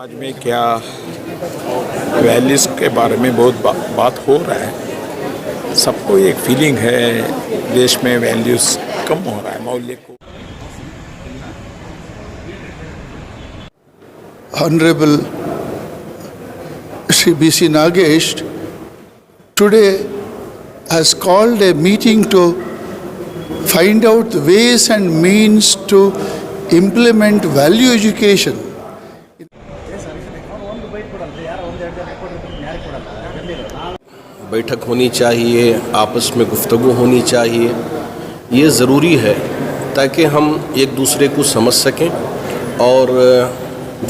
आज में क्या वैल्यूज़ के बारे में बहुत बात हो रहा है। सबको एक फीलिंग है देश में वैल्यूज़ कम हो रहा है, मौल्य को। Honorable Shri B.C. Nagesh today has called a meeting to find out the ways and means to implement value education. बैठक होनी चाहिए, आपस में गुफ्तगू होनी चाहिए। ये ज़रूरी है ताकि हम एक दूसरे को समझ सकें और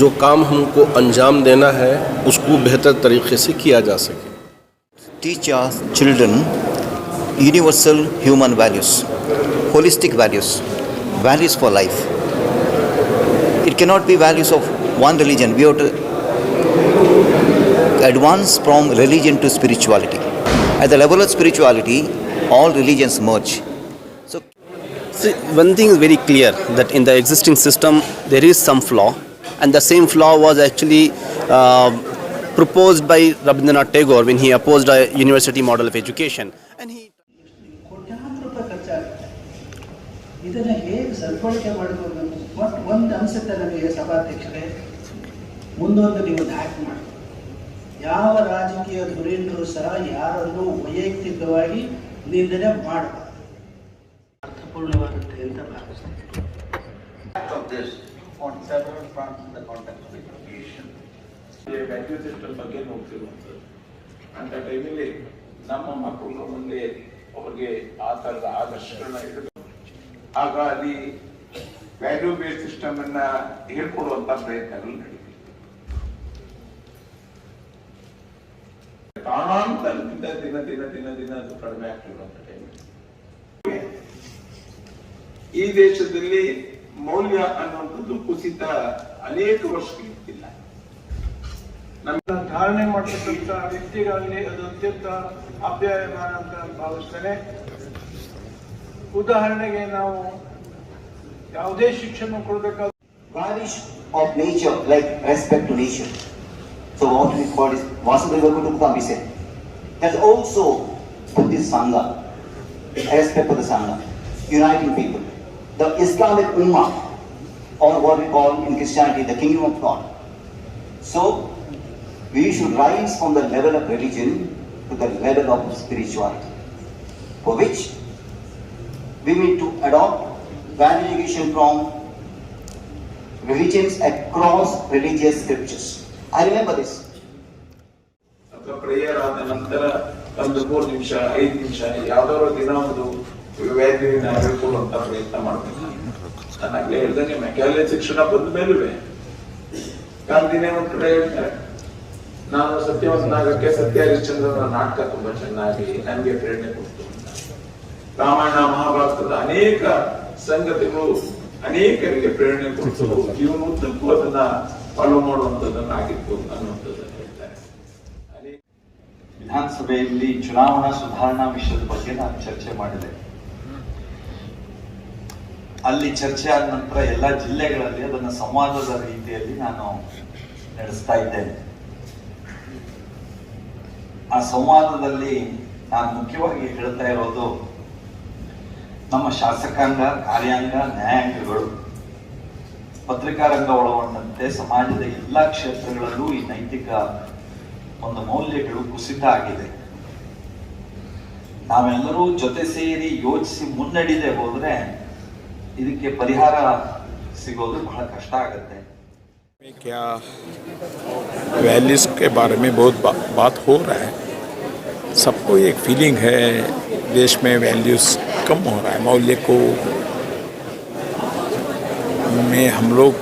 जो काम हमको अंजाम देना है उसको बेहतर तरीके से किया जा सके। Teach our children universal human values, holistic values, values for life. It cannot be values of one religion. We have to advance from religion to spirituality. At the level of spirituality, all religions merge. So, see, one thing is very clear that in the existing system there is some flaw, and the same flaw was actually proposed by Rabindranath Tagore when he opposed a university model of education. And he ಇದನ್ನು ಹೇಗೆ ಸದ್ಬಳಕೆ ಮಾಡಿಕೊಳ್ಬೇಕು but ಒಂದು ಅನಿಸುತ್ತೆ ನನಗೆ ಸಭಾಧ್ಯಕ್ಷರೇ, ಮುಂದೊಂದು ನೀವು ಹ್ಯಾಕ್ ಮಾಡಿ ಯಾವ ರಾಜಕೀಯ ಧುರೀಣರು ಸಹ ಯಾರನ್ನು ವೈಯಕ್ತಿಕವಾಗಿ ನಿಂದನೆ ಮಾಡಬಾರ್ದು, ಅರ್ಥಪೂರ್ಣವಾಗುತ್ತೆ ಅಂತ ಭಾವಿಸ್ತೀನಿ. ವ್ಯಾಲ್ಯೂ ಸಿಸ್ಟಮ್ ಬಗ್ಗೆ ನೋಡ್ತಿರುವಂಥದ್ದು ಅಂತ ಟೈಮಲ್ಲಿ ನಮ್ಮ ಮಕ್ಕಳು ಮುಂದೆ ಅವ್ರಿಗೆ ಆ ಥರದ ಆದರ್ಶಗಳನ್ನ ಇಡಬೇಕು. ಆಗ ಅಲ್ಲಿ ವ್ಯಾಲ್ಯೂ ಬೇಸ್ಡ್ ಸಿಸ್ಟಮ್ ಅನ್ನ ಹೇಳ್ಕೊಡುವಂತ ಪ್ರಯತ್ನಗಳು ನಡೀತಿದೆ. ಕಾರಣಾಂತರದಿಂದ ದಿನ ದಿನ ದಿನ ದಿನ ಅದು ಕಡಿಮೆ ಆಗ್ತಿರುವಂತ ಟೈಮಲ್ಲಿ ಈ ದೇಶದಲ್ಲಿ ಮೌಲ್ಯ ಅನ್ನುವಂಥದ್ದು ಕುಸಿತ ಅನೇಕ ವರ್ಷಗಳಿಲ್ಲ. ನಮ್ಮ ಧಾರಣೆ ಮಾಡತಕ್ಕಂಥ ವ್ಯಕ್ತಿಗಳಲ್ಲಿ ಅದು ಅತ್ಯಂತ ಅಪ್ಯಾಯಮಾನ ಅಂತ ಭಾವಿಸ್ತೇನೆ. ಉದಾಹರಣೆಗೆ ನಾವು ಯಾವುದೇ ಶಿಕ್ಷಣ ಕೊಡಬೇಕಾದ values of nature, like respect to nature. So what we call is Vasudhaiva Kutumbakam, we say. There's also Buddhist Sangha, respect for the Sangha, uniting people. The Islamic Ummah, or what we call in Christianity the kingdom of God. So we should rise from the level of religion to the level of spirituality, for which we need to adopt value education from religions across religious scriptures. I remember this. Prayer ಆದ ನಂತರ ಒಂದು 3 ನಿಮಿಷ 5 ನಿಮಿಷ ಯಾವ್ದಾದ್ರು ದಿನ ಒಂದು ವ್ಯಾಲ್ಯೂನ ಹೇಳ್ಕೊಡುವಂತ ಪ್ರಯತ್ನ ಮಾಡ್ಬೇಕು. ನಾನಾಗ್ಲೇ ಹೇಳ್ದಂಗೆ ಮೆಕ್ಯಾಲೆ ಶಿಕ್ಷಣ ಬಂದ ಮೇಲೂ ಗಾಂಧಿನೇ ಒಂದು ಕಡೆ ಹೇಳ್ತಾರೆ, ನಾನು ಸತ್ಯವಂತನಾಗಕ್ಕೆ ಸತ್ಯ ಹರಿಶ್ಚಂದ್ರನ ನಾಟಕ ತುಂಬಾ ಚೆನ್ನಾಗಿ ನನಗೆ ಪ್ರೇರಣೆ ಕೊಡ್ತು. ರಾಮಾಯಣ ಮಹಾಭಾರತದ ಅನೇಕ ಸಂಗತಿಗಳು ಅನೇಕರಿಗೆ ಪ್ರೇರಣೆ ಕೊಡ್ತು. ಜೀವನೋದ್ದಕ್ಕೂ ಅದನ್ನ ಫಾಲೋ ಮಾಡುವಂತದ್ದನ್ನಾಗಿತ್ತು ಅನ್ನುವಂಥದ್ದನ್ನು ಹೇಳ್ತಾರೆ. ವಿಧಾನಸಭೆಯಲ್ಲಿ ಚುನಾವಣಾ ಸುಧಾರಣಾ ವಿಷಯದ ಬಗ್ಗೆ ನಾನು ಚರ್ಚೆ ಮಾಡಿದೆ. ಅಲ್ಲಿ ಚರ್ಚೆ ಆದ ನಂತರ ಎಲ್ಲ ಜಿಲ್ಲೆಗಳಲ್ಲಿ ಅದನ್ನು ಸಂವಾದದ ರೀತಿಯಲ್ಲಿ ನಾನು ನಡೆಸ್ತಾ ಇದ್ದೇನೆ. ಆ ಸಂವಾದದಲ್ಲಿ ನಾನು ಮುಖ್ಯವಾಗಿ ಹೇಳ್ತಾ ಇರೋದು, ನಮ್ಮ ಶಾಸಕಾಂಗ, ಕಾರ್ಯಾಂಗ, ನ್ಯಾಯಾಂಗಗಳು, ಪತ್ರಿಕಾ ರಂಗ ಒಳಗೊಂಡಂತೆ ಸಮಾಜದ ಎಲ್ಲ ಕ್ಷೇತ್ರಗಳಲ್ಲೂ ಈ ನೈತಿಕ ಒಂದು ಮೌಲ್ಯಗಳು ಕುಸಿತ ಆಗಿದೆ. ನಾವೆಲ್ಲರೂ ಜೊತೆ ಸೇರಿ ಯೋಚಿಸಿ ಮುನ್ನಡೆದೇ ಹೋದ್ರೆ ಇದಕ್ಕೆ ಪರಿಹಾರ ಸಿಗೋದು ಬಹಳ ಕಷ್ಟ ಆಗುತ್ತೆ. क्या वैल्यूज़ के बारे में बहुत बात हो रहा है। सबको एक फीलिंग है देश में वैल्यूज़ कम हो रहा है, मौल्य को में हम लोग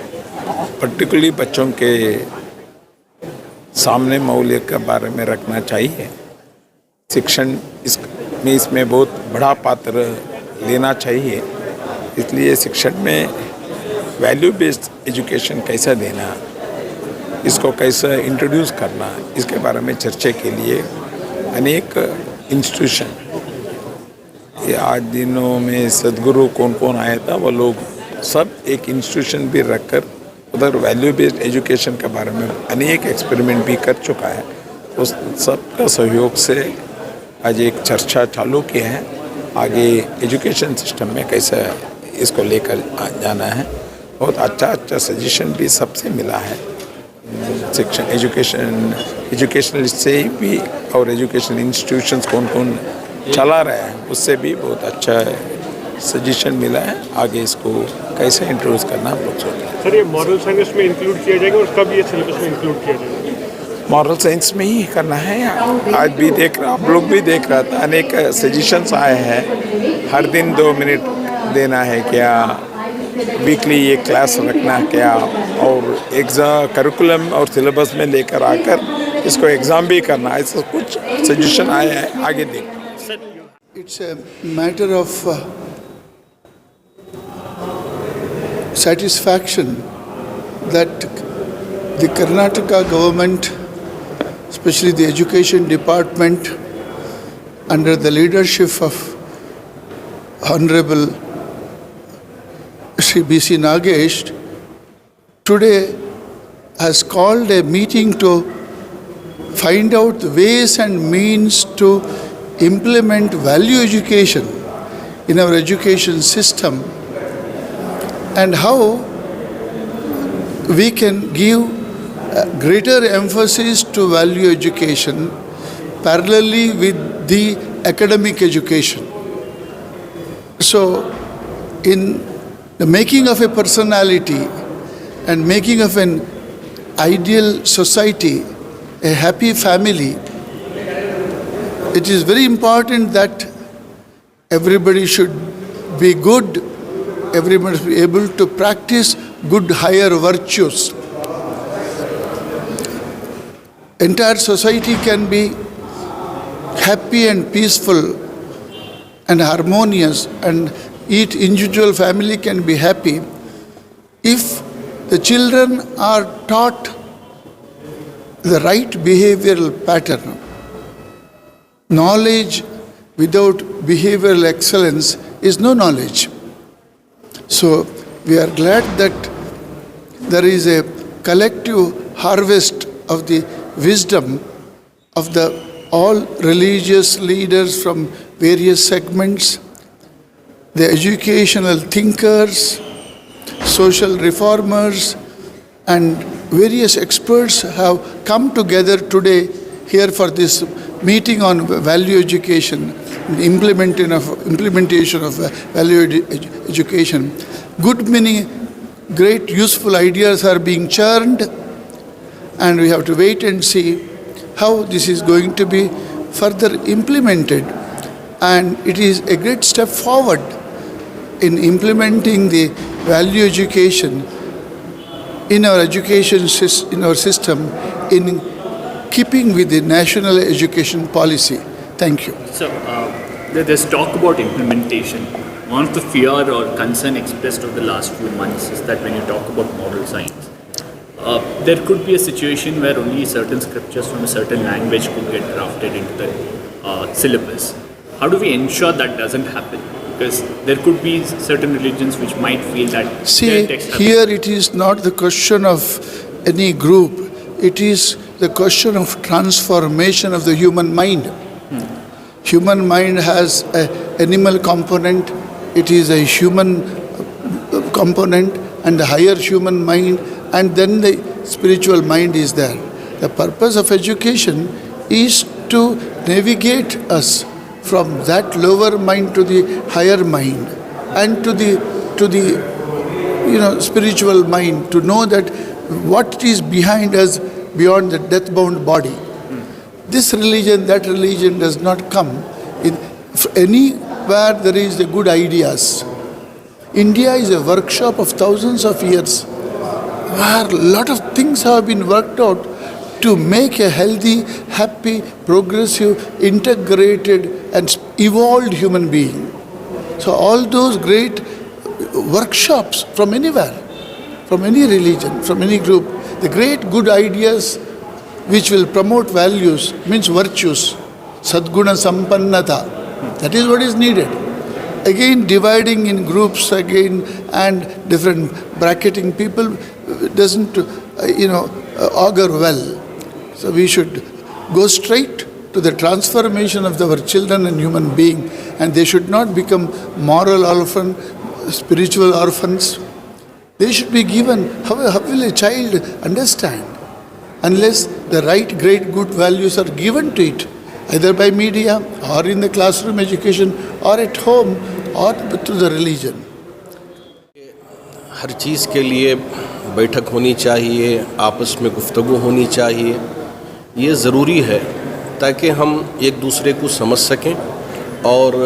पर्टिकुलरली बच्चों के सामने मौल्य के बारे में रखना चाहिए। शिक्षण इसमें बहुत बड़ा पात्र लेना चाहिए। इसलिए शिक्षण में वैल्यू बेस्ड एजुकेशन कैसा देना, इसको कैसे इंट्रोड्यूस करना, इसके बारे में चर्चा के लिए अनेक इंस्टीट्यूशन, ये आज दिनों में सदगुरु कौन कौन आया था वो लोग सब एक इंस्टीट्यूशन भी रखकर उधर वैल्यू बेस्ड एजुकेशन के बारे में अनेक एक्सपेरिमेंट भी कर चुका है। उस सबका सहयोग से आज एक चर्चा चालू की है, आगे एजुकेशन सिस्टम में कैसे इसको लेकर जाना है। बहुत अच्छा सजेशन भी सबसे मिला है, शिक्षण एजुकेशनलिस्ट से भी और एजुकेशन इंस्टीट्यूशंस कौन कौन चला रहे हैं उससे भी बहुत अच्छा सजेशन मिला है। आगे इसको कैसे इंट्रोड्यूस करना हम लोग सोच रहे हैं। सर, ये मॉरल साइंस में इंक्लूड किया जाएगा और कब ये सिलेबस में इंक्लूड किया जाएगा? मॉरल साइंस में ही करना है। आज भी देख रहा, आप लोग भी देख रहा था, अनेक सजेशंस आए हैं। हर दिन 2 मिनट देना है क्या, वीकली ये क्लास रखना क्या, और एग्ज़ाम करिकुलम और सिलेबस में लेकर आकर इसको एग्ज़ाम भी करना, ऐसा कुछ सजेशन आए हैं। आगे देख। It's a matter of satisfaction that the Karnataka government, especially the education department, under the leadership of Honorable Shri B.C. Nagesh, today has called a meeting to find out the ways and means to implement value education in our education system, and how we can give greater emphasis to value education parallelly with the academic education. So, in the making of a personality and making of an ideal society, a happy family, it is very important that everybody should be good, everybody should be able to practice good higher virtues. Entire society can be happy and peaceful and harmonious, and each individual family can be happy if the children are taught the right behavioral pattern. Knowledge without behavioral excellence is no knowledge. So we are glad that there is a collective harvest of the wisdom of the all religious leaders from various segments, the educational thinkers, social reformers, and various experts have come together today here for this meeting on value education, implementation of value education. Many great useful ideas are being churned, and we have to wait and see how this is going to be further implemented. And it is a great step forward in implementing the value education in our education in our system, in keeping with the national education policy. Thank you. So, there's talk about implementation. One of the fear or concern expressed over the last few months is that when you talk about moral science, there could be a situation where only certain scriptures from a certain language could get drafted into the syllabus. How do we ensure that doesn't happen? Because there could be certain religions which might feel that... See, here it is not the question of any group. It is the question of transformation of the human mind. Human mind has an animal component, it is a human component, and the higher human mind, and then the spiritual mind is there. The purpose of education is to navigate us from that lower mind to the higher mind, and to the spiritual mind, to know that what is behind us beyond the death-bound body. This religion, that religion does not come in anywhere there is the good ideas. India is a workshop of thousands of years where a lot of things have been worked out to make a healthy, happy, progressive, integrated and evolved human being. So all those great workshops from anywhere, from any religion, from any group, the great good ideas which will promote values, means virtues, sadguna sampannata, that is what is needed. Again, dividing in groups again and different bracketing people doesn't, augur well. So we should go straight to the transformation of our children and human being, and they should not become moral orphan, spiritual orphans. They should be given. How will a child understand unless the right, great, good values are given to it, either by media or in the classroom education or at home or through the religion? हर चीज़ के लिए बैठक होनी चाहिए, आपस में गुफ्तगू होनी चाहिए, ये ज़रूरी है ताकि हम एक दूसरे को समझ सकें और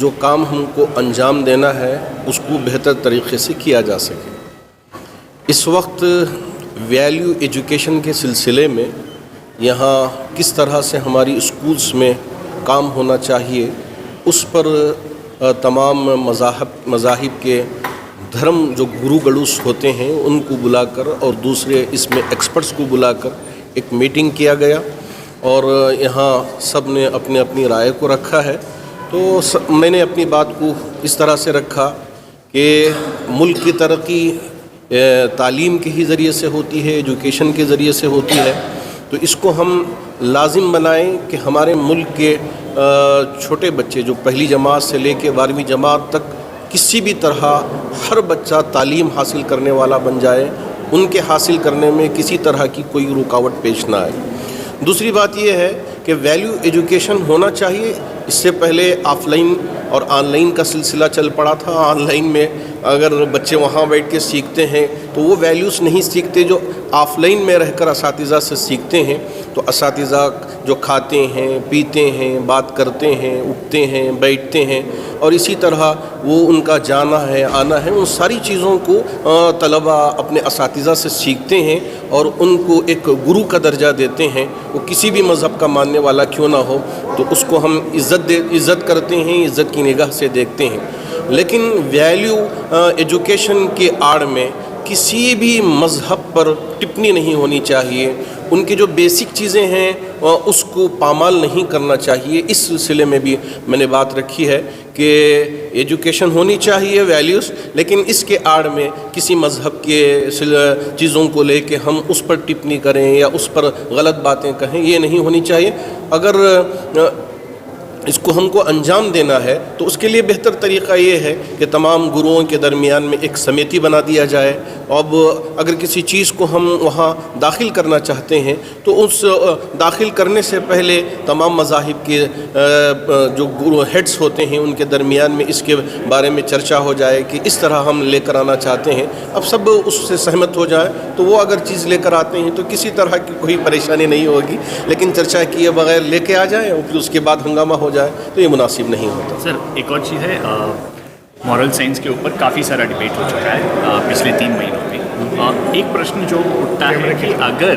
जो काम हमको अंजाम देना है उसको बेहतर तरीक़े से किया जा सके। इस वक्त वैल्यू एजुकेशन के सिलसिले में यहाँ किस तरह से हमारी स्कूल्स में काम होना चाहिए, उस पर तमाम मज़ाहिब के धर्म जो गुरु गड़ूस होते हैं उनको बुलाकर और दूसरे इसमें एक्सपर्ट्स को बुलाकर एक मीटिंग किया गया और यहाँ सब ने अपनी अपनी राय को रखा है। तो मैंने अपनी बात को इस तरह से रखा कि मुल्क की तरक्की तालीम के ही ज़रिए से होती है, एजुकेशन के ज़रिए से होती है, तो इसको हम लाजिम बनाएं कि हमारे मुल्क के छोटे बच्चे जो पहली जमात से लेकर 12वीं जमात तक किसी भी तरह हर बच्चा तालीम हासिल करने वाला बन जाए, उनके हासिल करने में किसी तरह की कोई रुकावट पेश ना आए। दूसरी बात यह है कि वैल्यू एजुकेशन होना चाहिए। इससे पहले ऑफलाइन और ऑनलाइन का सिलसिला चल पड़ा था। ऑनलाइन में अगर बच्चे वहाँ बैठ के सीखते हैं तो वो वैल्यूज़ नहीं सीखते जो ऑफलाइन में रहकर असातिज़ा से सीखते हैं। तो असातिज़ा जो खाते हैं, पीते हैं, बात करते हैं, उठते हैं, बैठते हैं और इसी तरह वो उनका जाना है, आना है, उन सारी चीज़ों को तलबा अपने असातिज़ा से सीखते हैं और उनको एक गुरु का दर्जा देते हैं। वो किसी भी मज़हब का मानने वाला क्यों ना हो, तो उसको हम इज़्ज़त करते हैं, इज़्ज़त की निगाह से देखते हैं। लेकिन वैल्यू एजुकेशन के आड़ में किसी भी मज़हब पर टिप्पणी नहीं होनी चाहिए। उनकी जो बेसिक चीज़ें हैं उसको पामाल नहीं करना चाहिए। इस सिलसिले में भी मैंने बात रखी है कि एजुकेशन होनी चाहिए वैल्यूज़, लेकिन इसके आड़ में किसी मज़हब के चीज़ों को लेके हम उस पर टिप्पणी करें या उस पर गलत बातें कहें, ये नहीं होनी चाहिए। अगर इसको हमको अंजाम देना है तो उसके लिए बेहतर तरीक़ा ये है कि तमाम गुरुओं के दरमियान में एक समिति बना दिया जाए। अब अगर किसी चीज़ को हम वहाँ दाखिल करना चाहते हैं तो उस दाखिल करने से पहले तमाम मज़ाहिब के जो गुरु हेड्स होते हैं उनके दरमियान में इसके बारे में चर्चा हो जाए कि इस तरह हम लेकर आना चाहते हैं। अब सब उससे सहमत हो जाए तो वो अगर चीज़ लेकर आते हैं तो किसी तरह की कोई परेशानी नहीं होगी, लेकिन चर्चा किए बगैर लेके आ जाएँ और फिर उसके बाद हंगामा हो जाए तो ये मुनासिब नहीं होता। सर, एक और चीज़ है, मॉरल साइंस के ऊपर काफ़ी सारा डिबेट हो चुका है पिछले 3 महीनों में। एक प्रश्न जो उठता है कि अगर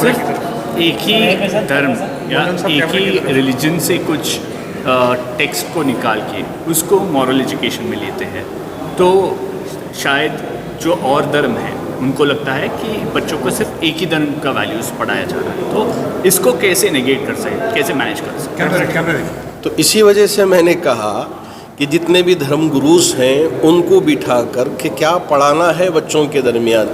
सिर्फ एक ही धर्म या एक ही रिलीजन से कुछ टेक्स्ट को निकाल के उसको मॉरल एजुकेशन में लेते हैं तो शायद जो और धर्म है उनको लगता है कि बच्चों को सिर्फ एक ही धर्म का वैल्यूज़ पढ़ाया जा रहा है, तो इसको कैसे नेगेट कर सकते, कैसे मैनेज कर सकते? तो इसी वजह से मैंने कहा कि जितने भी धर्म गुरुज हैं उनको बिठा कर कि क्या पढ़ाना है बच्चों के दरमियान,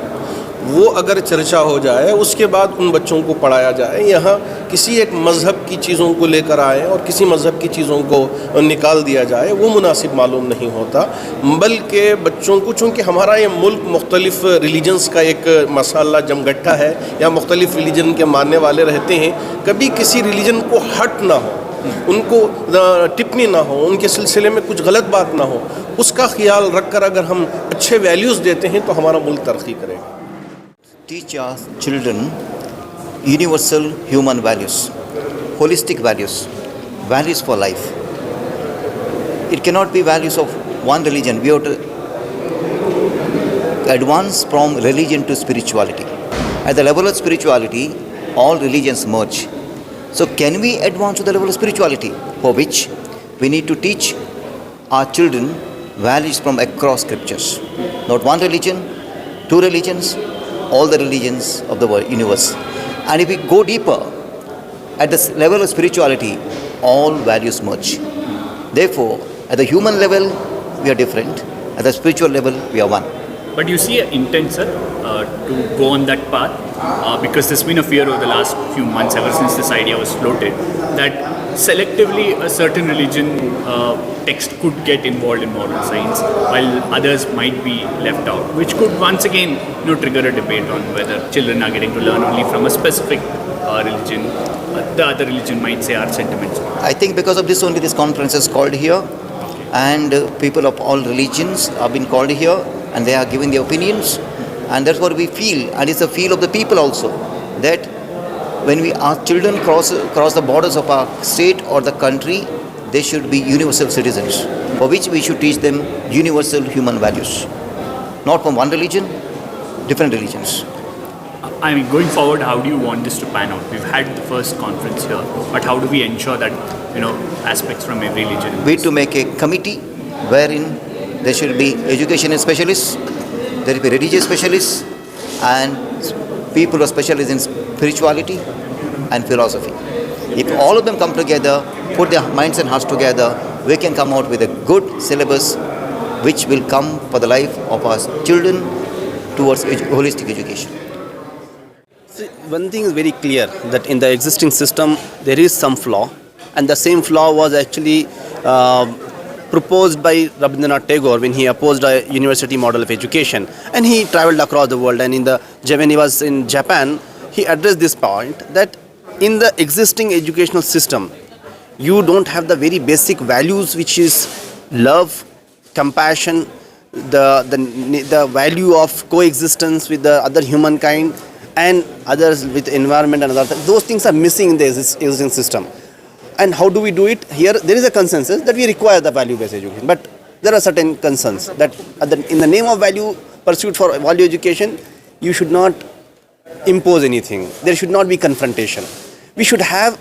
वो अगर चर्चा हो जाए उसके बाद उन बच्चों को पढ़ाया जाए। यहाँ किसी एक मज़हब की चीज़ों को लेकर आए और किसी मज़हब की चीज़ों को निकाल दिया जाए, वो मुनासिब मालूम नहीं होता। बल्कि बच्चों को, चूँकि हमारा ये मुल्क मुख्तलिफ़ रिलीजन्स का एक मसाला जमगट्टा है या मुख्तलिफ़ रिलीजन के मानने वाले रहते हैं, कभी किसी रिलीजन को हट ना हो, उनको टिप्पणी ना हो, उनके सिलसिले में कुछ गलत बात ना हो, उसका ख्याल रख कर अगर हम अच्छे वैल्यूज़ देते हैं तो हमारा मुल्क तरक्की करेगा। Teach our children universal human values, holistic values, values for life. It cannot be values of one religion. We have to advance from religion to spirituality. At the level of spirituality, all religions merge. So can we advance to the level of spirituality, for which we need to teach our children values from across scriptures. Not one religion, 2 religions, all the religions of the world, universe. And if we go deeper, at the level of spirituality, all values merge. Therefore, at the human level, we are different. At the spiritual level, we are one. But you see an intent, sir, to go on that path because there's been a fear over the last few months, ever since this idea was floated, that selectively a certain religion text could get involved in moral science while others might be left out, which could once again trigger a debate on whether children are getting to learn only from a specific religion. The other religion might say our sentiments. I think because of this only this conference is called here, and people of all religions have been called here, and they are giving their opinions, and that's what we feel, and it's a feel of the people also, that when our children cross the borders of our state or the country, they should be universal citizens, for which we should teach them universal human values, not from one religion, different religions. I mean, going forward, how do you want this to pan out? We've had the first conference here, but how do we ensure that, aspects from every religion? We to make a committee wherein there should be education specialists, there will be religious specialists, and people who are specialists in spirituality and philosophy. If all of them come together, put their minds and hearts together, we can come out with a good syllabus which will come for the life of our children towards holistic education. See, one thing is very clear, that in the existing system there is some flaw, and the same flaw was actually proposed by Rabindranath Tagore when he opposed a university model of education, and he travelled across the world, and when he was in Japan, he addressed this point that in the existing educational system you don't have the very basic values, which is love, compassion, the value of coexistence with the other humankind and others with environment and other things. Those things are missing in the existing system. And how do we do it? Here there is a consensus that we require the value-based education, but there are certain concerns that in the name of value pursuit for value education, you should not impose anything. There should not be confrontation. We should have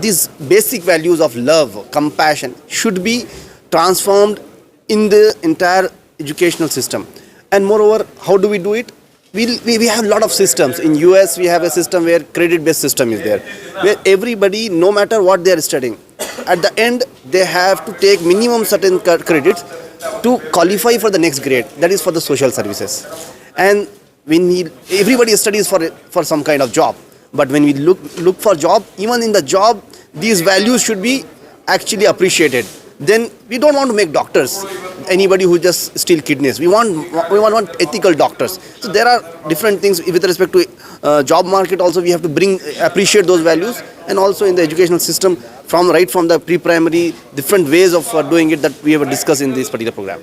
these basic values of love, compassion should be transformed in the entire educational system. And moreover, how do we do it? We have a lot of systems. In US, we have a system where credit-based system is there, where everybody, no matter what they are studying, at the end, they have to take minimum certain credits to qualify for the next grade, that is for the social services. And everybody studies for some kind of job. But when we look for job, even in the job, these values should be actually appreciated. Then we don't want to make doctors anybody who just steal kidneys. We want ethical doctors. So there are different things with respect to job market. Also, we have to appreciate those values, and also in the educational system, right from the pre-primary, different ways of doing it that we have discussed in this particular program.